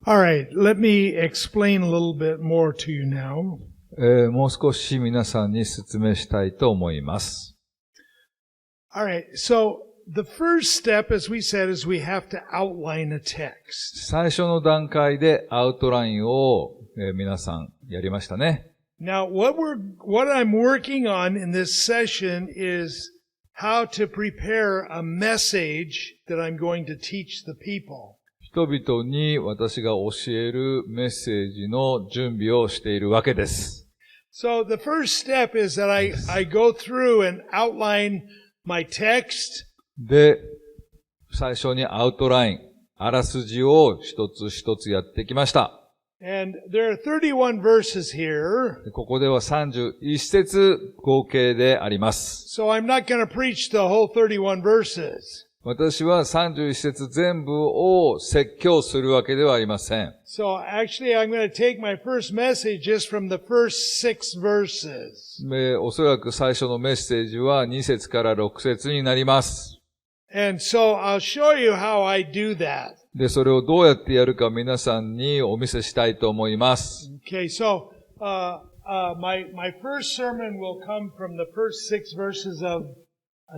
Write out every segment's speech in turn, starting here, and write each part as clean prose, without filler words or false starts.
All right, let me explain a little bit more to you now. もう少し皆さんに説明したいと思います。All right, so the first step, as we said, is we have to outline a text. 最初の段階でアウトラインを、皆さんやりましたね。Now, what I'm working on in this session is how to prepare a message that I'm going to teach the people. 人々に私が教えるメッセージの準備をしているわけです。So the first step is that I go through and outline my text. で、最初にアウトライン、あらすじを一つ一つやってきました。And there are 31 verses here. ここでは31節合計であります。So I'm not going to preach the whole 31 verses. 私は31節全部を説教するわけではありません。So actually I'm going to take my first message just from the first 6 verses. おそらく最初のメッセージは2節から6節になります。And so I'll show you how I do that. で、それをどうやってやるか皆さんにお見せしたいと思います。Okay, so my first sermon will come from the first 6 verses of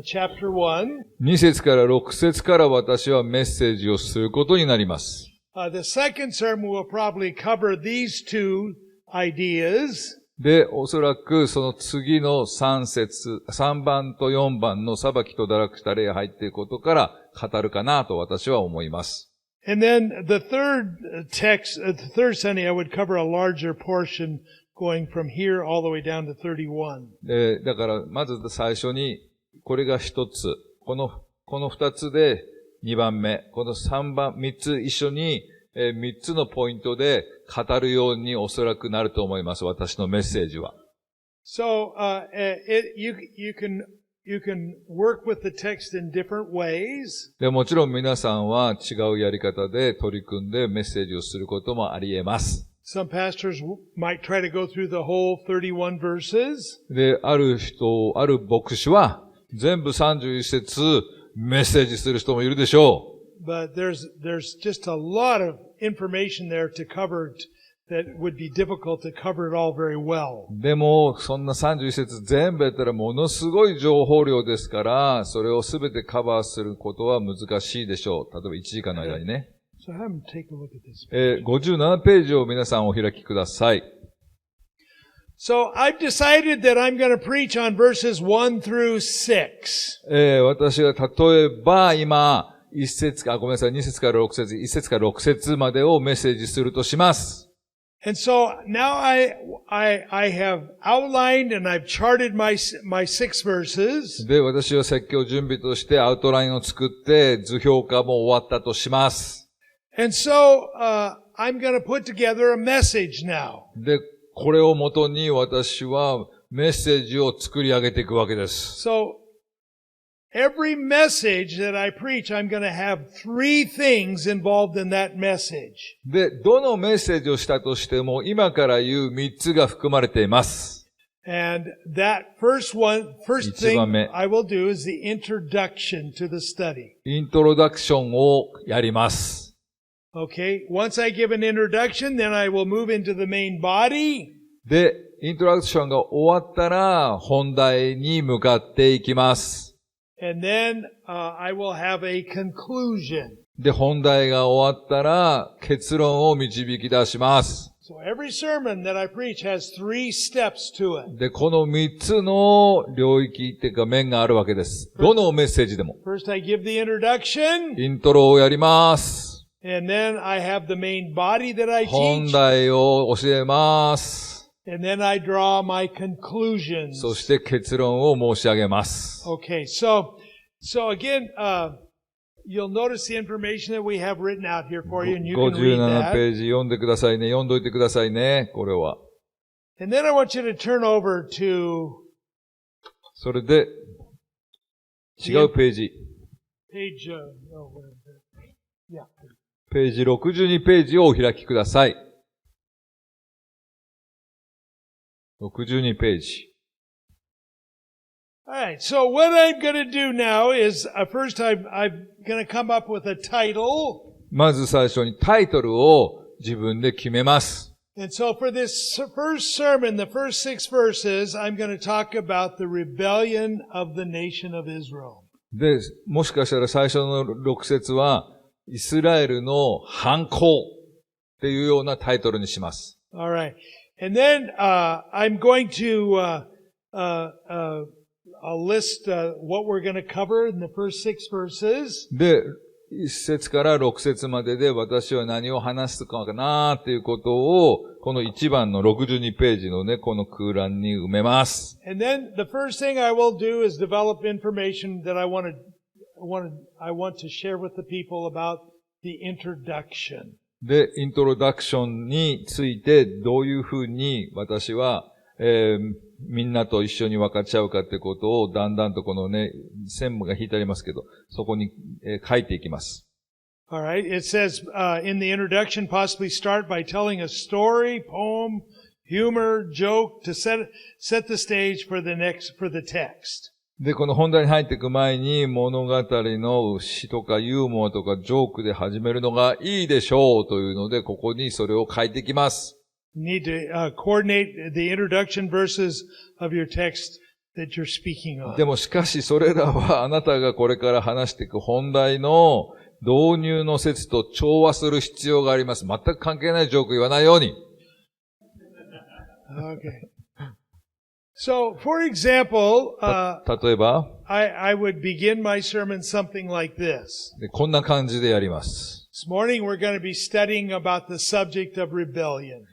chapter 1. 2節から6節から私はメッセージをすることになります。The second sermon will probably cover these two ideas. で、おそらくその次の3番と4番の裁きと堕落した霊が入っていることから語るかなと私は思います。And then the third Sunday I would cover a larger portion going from here all the way down to 31. だからまず最初にこれが一つ、この二つで2番目、この3つ一緒に3つのポイントで語るようにおそらくなると思います。私のメッセージは。So, you can work with the text in different ways. で、もちろん皆さんは違うやり方で取り組んでメッセージをすることもあり得ます。Some pastors might try to go through the whole 31 verses. で、ある牧師は全部31節メッセージする人もいるでしょう。But there's just a lot of information there to cover that would be difficult to cover it all very well. でも、そんな31節全部やったらものすごい情報量ですから、それをすべてカバーすることは難しいでしょう。例えば1時間の間にね。So have them take a look at this. 57ページを皆さんお開きください。So I've decided that I'm going to preach on verses 1 through 6. 私が例えば今、2節から6節、1節から6節までをメッセージするとします。And so now I have outlined and I've charted my 6 verses. で、私は説教準備としてアウトラインを作って図表化も終わったとします。And so I'm going to put together a message now. で、これをもとに私はメッセージを作り上げていくわけです。So every message that I preach, I'm going to have 3 things involved in that message. で、どのメッセージをしたとしても今から言う3つが含まれています。And that first thing I will do is the introduction to the study. イントロダクションをやります。Okay, once I give an introduction, then I will move into the main body. で、イントロダクションが終わったら本題に向かっていきます。And then I will have a conclusion. で、本題が終わったら結論を導き出します。So every sermon that I preach has 3 steps to it. で、この3つの領域っていうか面があるわけです。どのメッセージでも。First I give the introduction. イントロをやります。And then I have the main body that I teach. 本題を教えます。And then I draw my conclusions. そして結論を申し上げます。Okay, so again, you'll notice the information that we have written out here for you, and you can read 57 that. ページ読んでくださいね。読んどいてくださいね。これは。And then I want you to turn over to それで、違うページ。page, yeah. ページ62ページをお開きください。62ページ。Alright, so what I'm going to do now is, first I'm going to come up with a title. まず最初にタイトルを自分で決めます。And so for this first sermon, the first 6 verses, I'm going to talk about the rebellion of the nation of Israel. で、もしかしたら最初の6節は、イスラエルの反抗っていうようなタイトルにします。All right. And then, I'm going to, I'll list, what we're going to cover in the first 6 verses. で、1節から6節までで私は何を話すかなっていうことを、この1番の62ページのね、この空欄に埋めます。And then the first thing I will do is develop information that I want to share with the people about the introduction. で、イントロダクションについてどういうふうに私は、みんなと一緒に分かち合うかってことをだんだんとこのね、線が引いてありますけど、そこに、書いていきます。Alright, it says, in the introduction, possibly start by telling a story, poem, humor, joke to set the stage for the text. で、この本題に入っていく前に物語の詩とかユーモアとかジョークで始めるのがいいでしょうというので、ここにそれを書いていきます。You need to coordinate the introduction verses of your text that you're speaking on. でもしかしそれらはあなたがこれから話していく本題の導入の説と調和する必要があります。全く関係ないジョーク言わないように。Okay. So, for example, 例えば、I would begin my sermon something like this. でこんな感じでやります。This morning we're going to be studying about the subject of rebellion.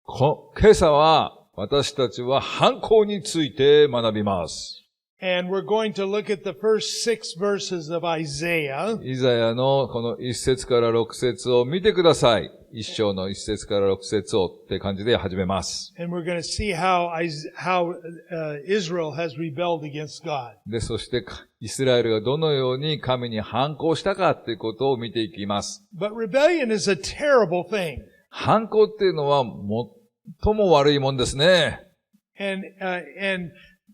今朝は私たちは反抗について学びます。And we're going to look at the first 6 verses of Isaiah. イザヤのこの1節から6節を見てください。1章の1節から6節をって感じで始めます。And we're going to see how Israel has rebelled against God. で、そしてイスラエルがどのように神に反抗したかっていうことを見ていきます。But rebellion is a terrible thing. 反抗っていうのは最も悪いもんですね。And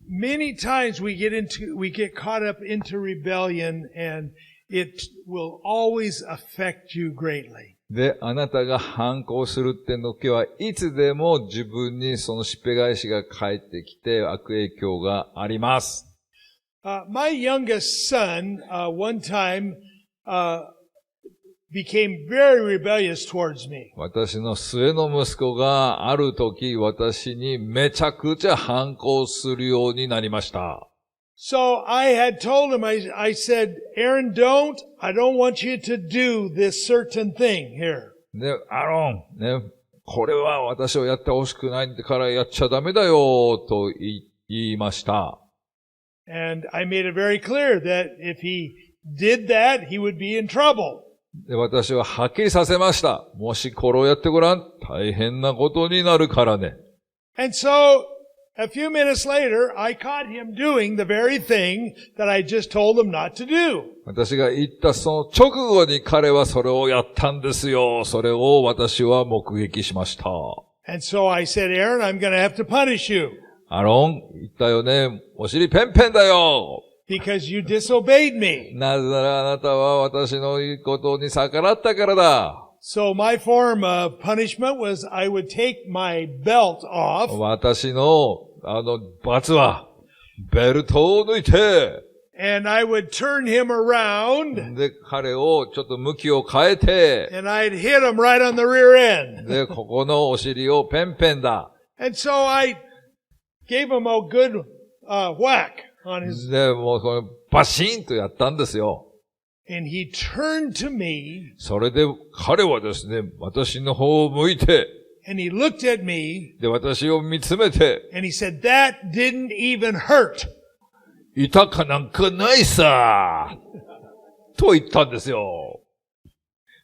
many times we get caught up into rebellion and it will always affect you greatly. で、あなたが反抗するって時はいつでも自分にそのしっぺ返しが返ってきて悪影響があります。My youngest son, one time, became very rebellious towards me. 私の末の息子がある時私にめちゃくちゃ反抗するようになりました。So I had told him, I said, Aaron, I don't want you to do this certain thing here. で、アロン、ね、これは私をやってほしくないからやっちゃダメだよ、と言いました。And I made it very clear that if he did that, he would be in trouble. で、私ははっきりさせました。もしこれをやってごらん、大変なことになるからね。And so, a few minutes later, I caught him doing the very thing that I just told him not to do. 私が言ったその直後に彼はそれをやったんですよ。それを私は目撃しました。And so I said, Aaron, I'm going to have to punish you. アロン、言ったよね。お尻ペンペンだよ。Because you disobeyed me. なぜならあなたは私の言うことに逆らったからだ。So my form of punishment was I would take my belt off. 私の罰はベルトを抜いて And I would turn him around. で彼をちょっと向きを変えて And I'd hit him right on the rear end. でここのお尻をペンペンだ。And so I gave him a good whack on his. でもうこれバシンとやったんですよ。And he turned to me. それで彼はですね、私の方を向いて、And he looked at me. で、私を見つめて、And he said, That didn't even hurt. 痛かなんかないさと言ったんですよ。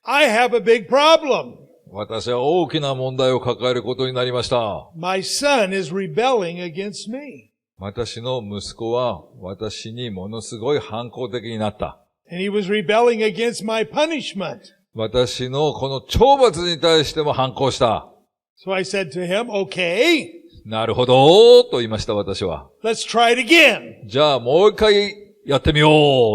I have a big problem. 私は大きな問題を抱えることになりました。My son is rebelling against me. 私の息子は私にものすごい反抗的になった。And he was rebelling against my punishment. 私のこの懲罰に対しても反抗した。So I said to him, okay. なるほど、と言いました私は。Let's try it again. じゃあもう一回やってみよ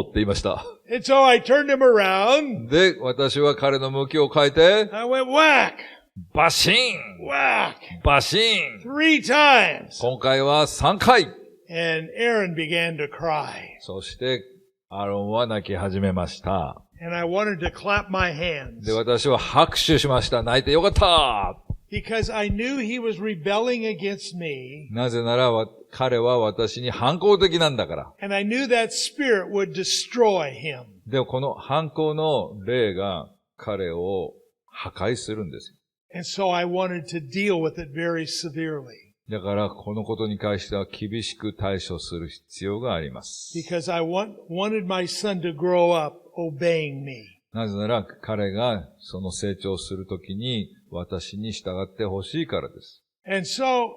うって言いました。And so I turned him around. で、私は彼の向きを変えて、I went whack. バシン whack, バシン 3 times. 今回は3回 And Aaron began to cry. そしてアロンは泣き始めました。And I wanted to clap my hands. で、私は拍手しました。泣いてよかった。Because I knew he was rebelling against me. なぜなら彼は私に反抗的なんだから。And I knew that spirit would destroy him. でもこの反抗の霊が彼を破壊するんですよ。And so I wanted to deal with it very severely. だからこのことに関しては厳しく対処する必要があります。Because I wanted my son to grow up obeying me. なぜなら彼がその成長するときに私に従ってほしいからです。And so,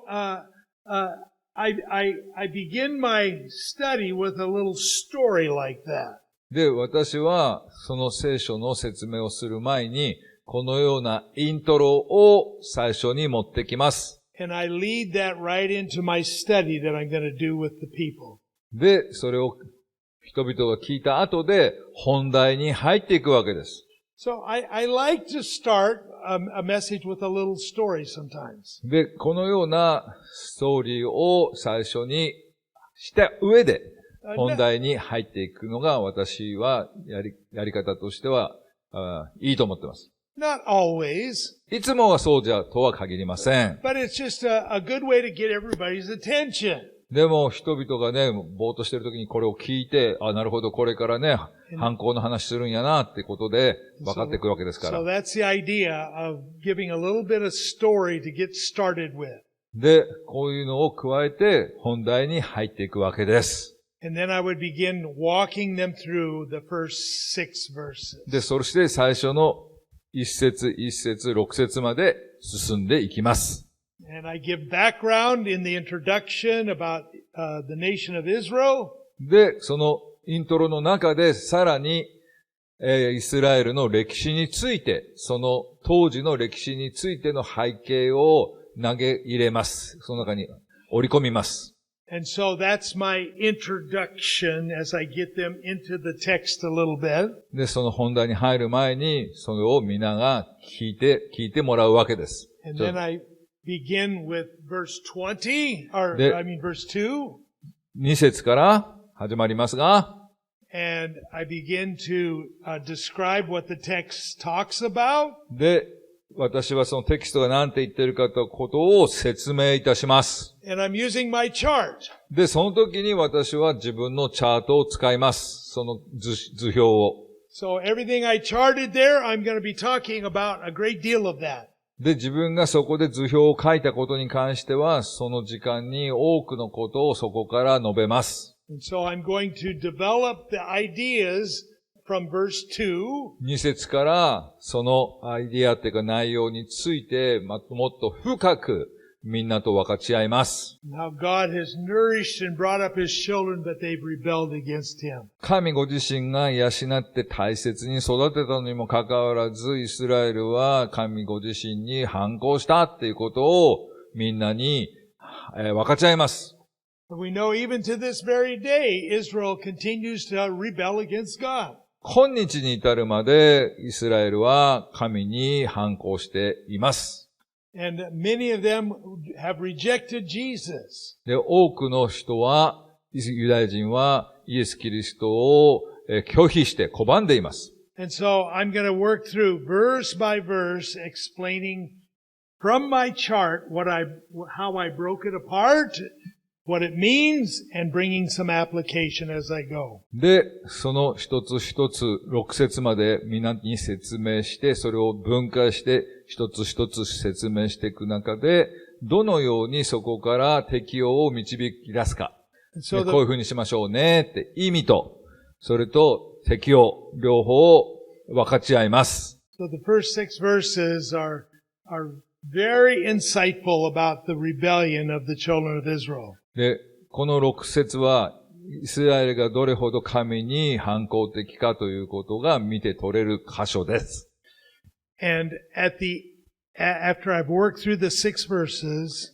I begin my study with a little story like that. で、私はその聖書の説明をする前にこのようなイントロを最初に持ってきます。And I lead that right into my study that I'm going to do with the people. で、それを人々が聞いた後で本題に入っていくわけです。So I like to start a message with a little story sometimes. で、このようなストーリーを最初にした上で本題に入っていくのが私はやり方としてはいいと思ってます。Not always. いつもはそうじゃとは限りません。But it's just a good way to get everybody's attention. でも人々がね、ぼーっとしてる時にこれを聞いて、なるほど、これからね、反抗の話するんやなってことで分かってくるわけですから。So that's the idea of giving a little bit of story to get started with. で、こういうのを加えて本題に入っていくわけです。And then I would begin walking them through the first 6 verses. で、そして最初の1節、6節まで進んでいきます。And I give background in the introduction about the nation of Israel. で、そのイントロの中でさらに、イスラエルの歴史について、その当時の歴史についての背景を投げ入れます。その中に織り込みます。And so that's my introduction as I get them into the text a little bit. で、その本題に入る前に、それを皆が聞いてもらうわけです。And then I begin with verse 20, verse 2. 2節から始まりますが、And I begin to describe what the text talks about. で、私はそのテキストが何て言っているかということを説明いたします。And I'm using my chart. で、その時に私は自分のチャートを使います。その図表を。So everything I charted there, I'm going to be talking about a great deal of that. で、自分がそこで図表を書いたことに関しては、その時間に多くのことをそこから述べます。And so I'm going to develop the ideas from verse 2. 2節からそのアイディアっていうか内容についてもっと深くみんなと分かち合います。Now God has nourished and brought up His children, but they've rebelled against Him. 神ご自身が養って大切に育てたのにもかかわらず、イスラエルは神ご自身に反抗したっていうことをみんなに分かち合います。We know even to this very day, Israel continues to rebel against God. 今日に至るまでイスラエルは神に反抗しています。And many of them have rejected Jesus. で、多くの人は、ユダヤ人はイエス・キリストを拒否して拒んでいます。And so I'm going to work through verse by verse explaining from my chart how I broke it apart, what it means, and bringing some application as I go. で、その一つ一つ6節まで皆に説明して、それを分解して一つ一つ説明していく中で、どのようにそこから適用を導き出すか。こういうふうにしましょうねって意味と、それと適用、両方を分かち合います。So the first 6 verses are very insightful about the rebellion of the children of Israel. で、この6節は、イスラエルがどれほど神に反抗的かということが見て取れる箇所です。And after I've worked through the 6 verses,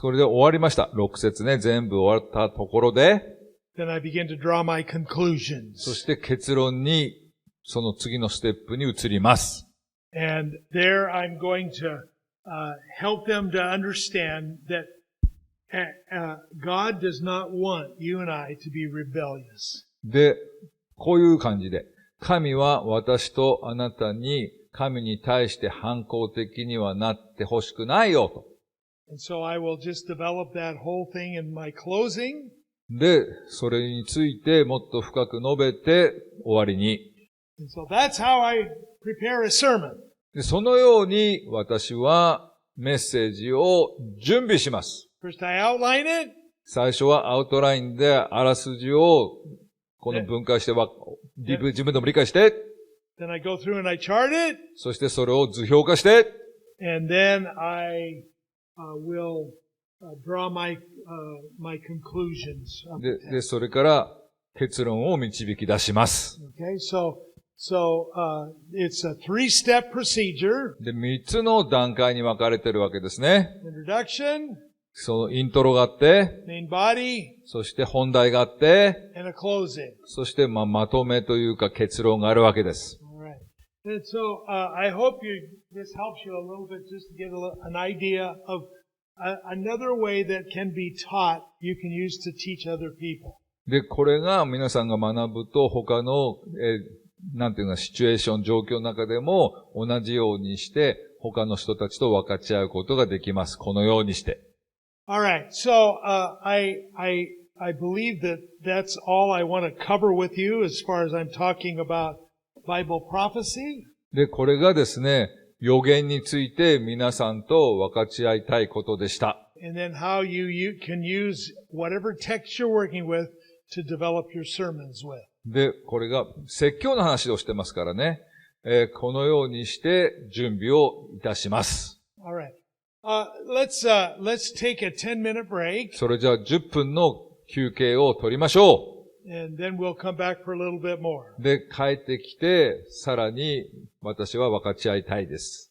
これで終わりました。6節ね、全部終わったところで、then I begin to draw my conclusions. そして結論に、その次のステップに移ります。And there I'm going to help them to understand that God does not want you and I to be rebellious. で、こういう感じで、神は私とあなたに神に対して反抗的にはなってほしくないよと。And so I will just develop that whole thing in my closing. で、それについてもっと深く述べて終わりに。And so that's how I prepare a sermon. で、そのように私はメッセージを準備します。First I outline it. 最初はアウトラインであらすじをこの分解して自分でも理解して、Then I go through and I chart it. そしてそれを図表化して、And then I will draw my conclusions. で、それから結論を導き出します。Okay, so it's a three-step procedure. で、3つの段階に分かれてるわけですね。Introduction, そのイントロがあって、main body, そして本題があって、and a closing. そしてまとめというか結論があるわけです。All right. And so I hope this helps you a little bit just to get an idea of another way that can be taught you can use to teach other people. で、これが皆さんが学ぶと他の、なんていうかシチュエーション、状況の中でも同じようにして他の人たちと分かち合うことができます。このようにして。Alright, so I believe that that's all I want to cover with you as far as I'm talking about Bible prophecy. で、これがですね、預言について皆さんと分かち合いたいことでした。And then how you can use whatever text you're working with to develop your sermons with. で、これが説教の話をしてますからね。このようにして準備をいたします。Alright. Let's take a 10-minute break. それじゃあ10分の休憩を取りましょう。And then we'll come back for a little bit more. で、帰ってきて、さらに私は分かち合いたいです。